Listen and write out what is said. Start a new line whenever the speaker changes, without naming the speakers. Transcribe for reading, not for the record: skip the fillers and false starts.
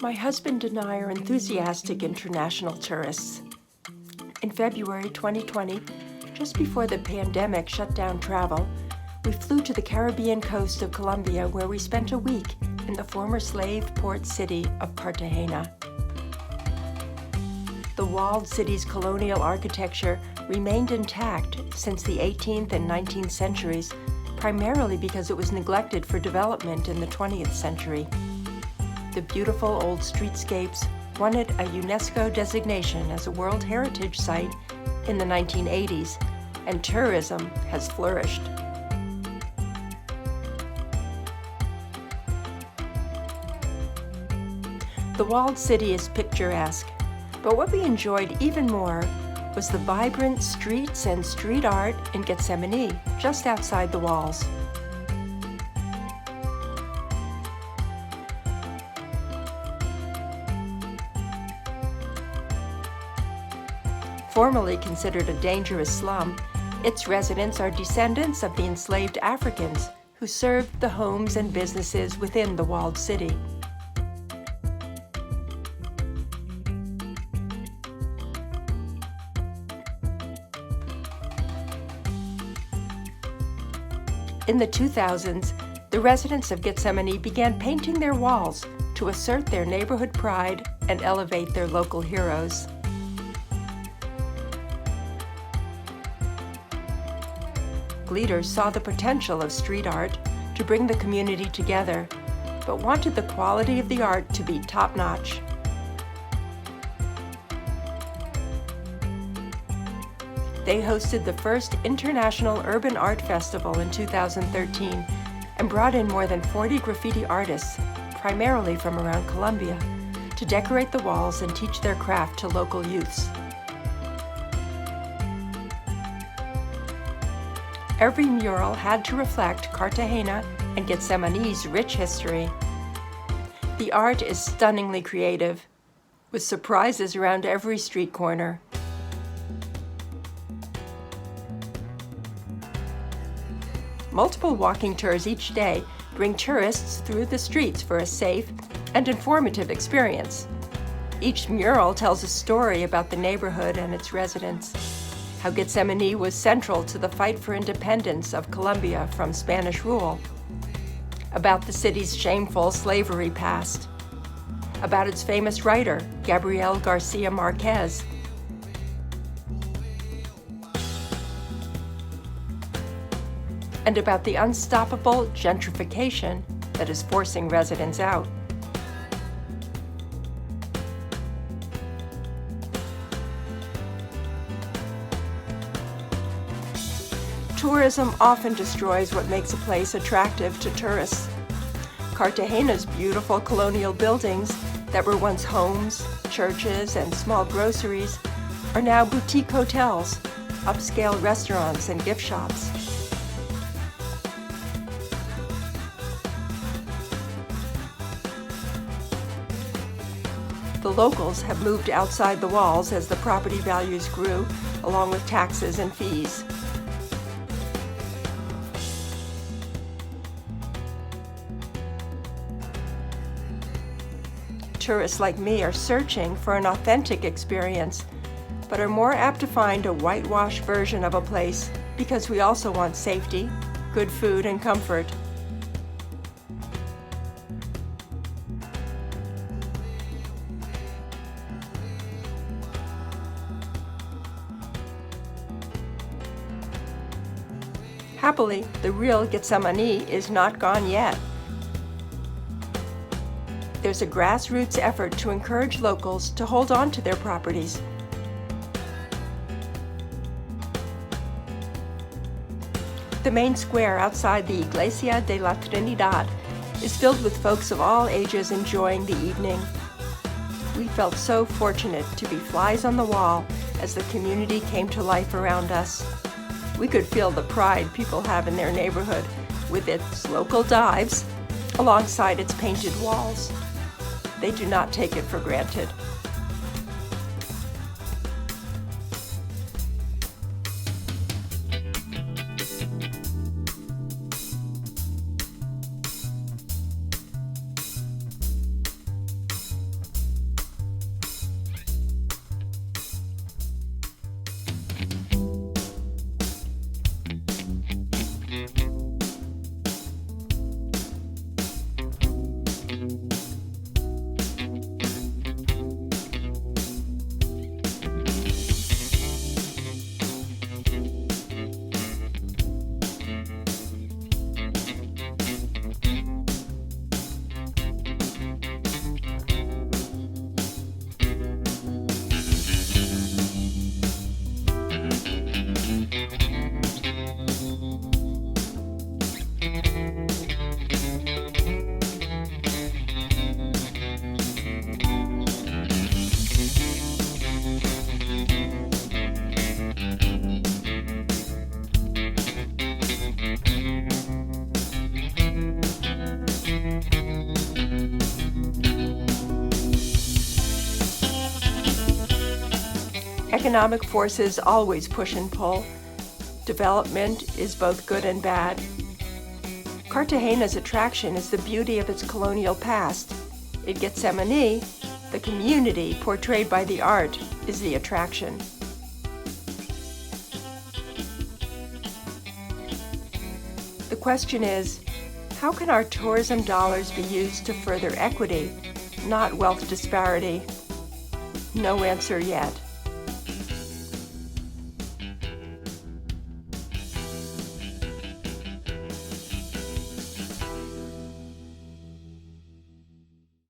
My husband and I are enthusiastic international tourists. In February 2020, just before the pandemic shut down travel, we flew to the Caribbean coast of Colombia, where we spent a week in the former slave port city of Cartagena. The walled city's colonial architecture remained intact since the 18th and 19th centuries, primarily because it was neglected for development in the 20th century. The beautiful old streetscapes won it a UNESCO designation as a World Heritage Site in the 1980s, and tourism has flourished. The walled city is picturesque, but what we enjoyed even more was the vibrant streets and street art in Getsemani, just outside the walls. Formerly considered a dangerous slum, its residents are descendants of the enslaved Africans who served the homes and businesses within the walled city. In the 2000s, the residents of Getsemani began painting their walls to assert their neighborhood pride and elevate their local heroes. Leaders saw the potential of street art to bring the community together, but wanted the quality of the art to be top-notch. They hosted the first International Urban Art Festival in 2013 and brought in more than 40 graffiti artists, primarily from around Colombia, to decorate the walls and teach their craft to local youths. Every mural had to reflect Cartagena and Getsemani's rich history. The art is stunningly creative, with surprises around every street corner. Multiple walking tours each day bring tourists through the streets for a safe and informative experience. Each mural tells a story about the neighborhood and its residents, how Getsemani was central to the fight for independence of Colombia from Spanish rule, about the city's shameful slavery past, about its famous writer, Gabriel Garcia Marquez, and about the unstoppable gentrification that is forcing residents out. Tourism often destroys what makes a place attractive to tourists. Cartagena's beautiful colonial buildings that were once homes, churches, and small groceries are now boutique hotels, upscale restaurants, and gift shops. The locals have moved outside the walls as the property values grew, along with taxes and fees. Tourists like me are searching for an authentic experience, but are more apt to find a whitewashed version of a place because we also want safety, good food, and comfort. Happily, the real Getsemani is not gone yet. There's a grassroots effort to encourage locals to hold on to their properties. The main square outside the Iglesia de la Trinidad is filled with folks of all ages enjoying the evening. We felt so fortunate to be flies on the wall as the community came to life around us. We could feel the pride people have in their neighborhood with its local dives alongside its painted walls. They do not take it for granted. Economic forces always push and pull. Development is both good and bad. Cartagena's attraction is the beauty of its colonial past. In Getsemani, the community portrayed by the art is the attraction. The question is, how can our tourism dollars be used to further equity, not wealth disparity? No answer yet.